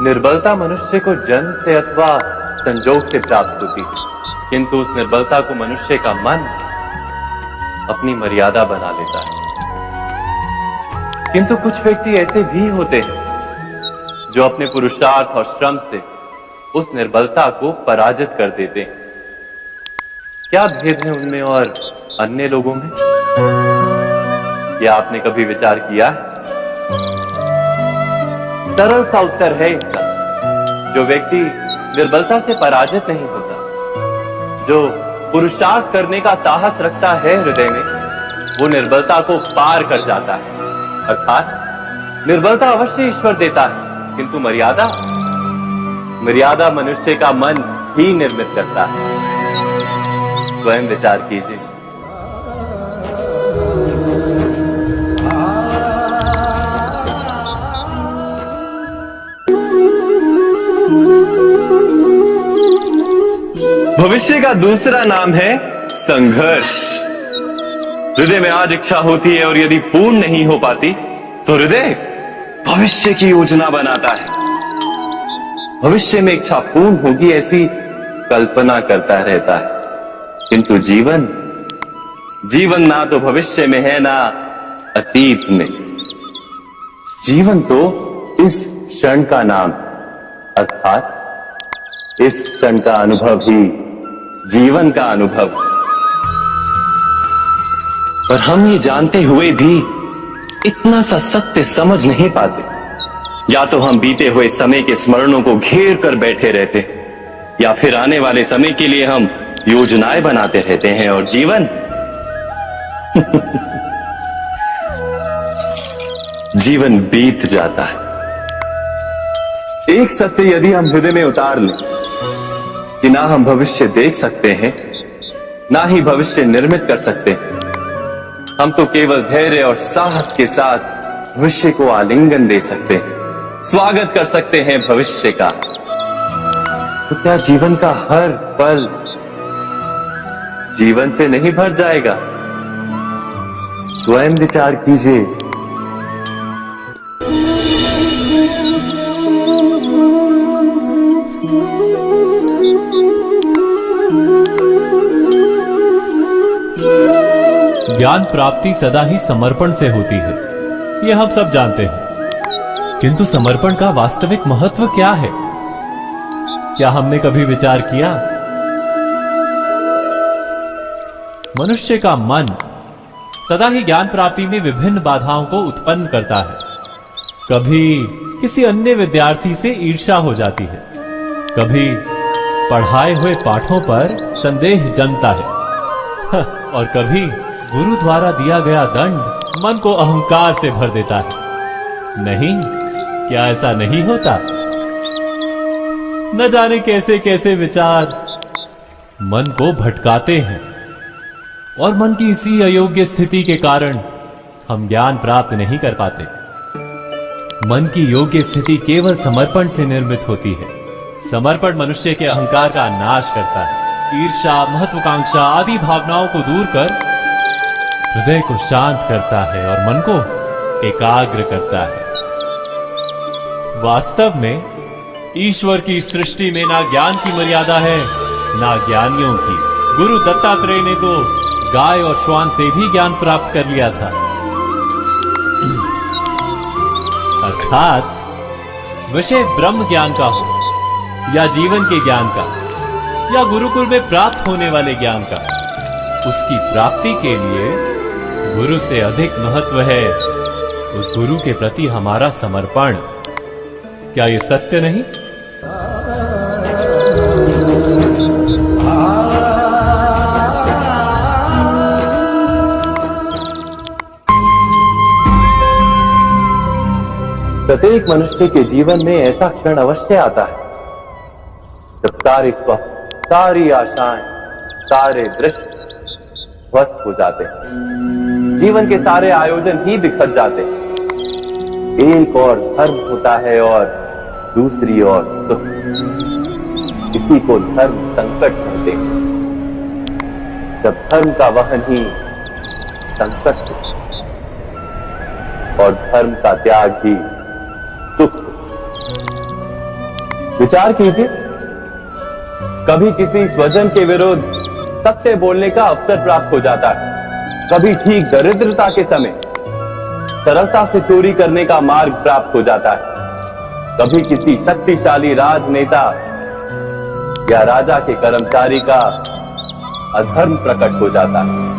निर्बलता मनुष्य को जन्म से अथवा संजोग से प्राप्त होती है, किंतु उस निर्बलता को मनुष्य का मन अपनी मर्यादा बना लेता है। किंतु कुछ व्यक्ति ऐसे भी होते हैं जो अपने पुरुषार्थ और श्रम से उस निर्बलता को पराजित कर देते हैं। क्या भेद है उनमें और अन्य लोगों में? क्या आपने कभी विचार किया है? सरल सा उत्तर है इसका, जो व्यक्ति निर्बलता से पराजित नहीं होता, जो पुरुषार्थ करने का साहस रखता है हृदय में, वो निर्बलता को पार कर जाता है। अर्थात निर्बलता अवश्य ईश्वर देता है, किंतु मर्यादा मनुष्य का मन ही निर्मित करता है। स्वयं विचार कीजिए। भविष्य का दूसरा नाम है संघर्ष। हृदय में आज इच्छा होती है और यदि पूर्ण नहीं हो पाती तो हृदय भविष्य की योजना बनाता है। भविष्य में इच्छा पूर्ण होगी ऐसी कल्पना करता रहता है, किंतु जीवन ना तो भविष्य में है ना अतीत में। जीवन तो इस क्षण का नाम, अर्थात इस क्षण का अनुभव ही जीवन का अनुभव। पर हम ये जानते हुए भी इतना सा सत्य समझ नहीं पाते। या तो हम बीते हुए समय के स्मरणों को घेर कर बैठे रहते, या फिर आने वाले समय के लिए हम योजनाएं बनाते रहते हैं और जीवन जीवन बीत जाता है। एक सत्य यदि हम हृदय में उतार लें कि ना हम भविष्य देख सकते हैं, ना ही भविष्य निर्मित कर सकते हैं, हम तो केवल धैर्य और साहस के साथ भविष्य को आलिंगन दे सकते हैं, स्वागत कर सकते हैं भविष्य का। तो क्या जीवन का हर पल जीवन से नहीं भर जाएगा? स्वयं विचार कीजिए। ज्ञान प्राप्ति सदा ही समर्पण से होती है, यह हम सब जानते हैं। किंतु समर्पण का वास्तविक महत्व क्या है? क्या हमने कभी विचार किया? मनुष्य का मन सदा ही ज्ञान प्राप्ति में विभिन्न बाधाओं को उत्पन्न करता है। कभी किसी अन्य विद्यार्थी से ईर्ष्या हो जाती है, कभी पढ़ाए हुए पाठों पर संदेह जन्मता है, और कभी गुरु द्वारा दिया गया दंड मन को अहंकार से भर देता है। नहीं, क्या ऐसा नहीं होता? न जाने कैसे कैसे विचार मन को भटकाते हैं, और मन की इसी अयोग्य स्थिति के कारण हम ज्ञान प्राप्त नहीं कर पाते। मन की योग्य स्थिति केवल समर्पण से निर्मित होती है। समर्पण मनुष्य के अहंकार का नाश करता है, ईर्ष्या, महत्वाकांक्षा आदि भावनाओं को दूर कर हृदय को शांत करता है और मन को एकाग्र करता है। वास्तव में ईश्वर की सृष्टि में ना ज्ञान की मर्यादा है, ना ज्ञानियों की। गुरु दत्तात्रेय ने तो गाय और श्वान से भी ज्ञान प्राप्त कर लिया था। अर्थात विषय ब्रह्म ज्ञान का हो, या जीवन के ज्ञान का, या गुरुकुल में प्राप्त होने वाले ज्ञान का, उसकी प्राप्ति के लिए गुरु से अधिक महत्व है उस गुरु के प्रति हमारा समर्पण। क्या ये सत्य नहीं? प्रत्येक मनुष्य के जीवन में ऐसा क्षण अवश्य आता है जब सारे स्वप्न, सारी आशाएं, सारे दृश्य ध्वस्त हो जाते हैं। जीवन के सारे आयोजन ही बिखर जाते हैं। एक और धर्म होता है और दूसरी ओर सुख। इसी को धर्म संकट कहते हैं। जब धर्म का वहन ही संकट हो और धर्म का त्याग ही सुख, विचार कीजिए, कभी किसी स्वजन के विरुद्ध सत्य बोलने का अवसर प्राप्त हो जाता है, कभी ठीक दरिद्रता के समय सरलता से चोरी करने का मार्ग प्राप्त हो जाता है, कभी किसी शक्तिशाली राजनेता या राजा के कर्मचारी का अधर्म प्रकट हो जाता है।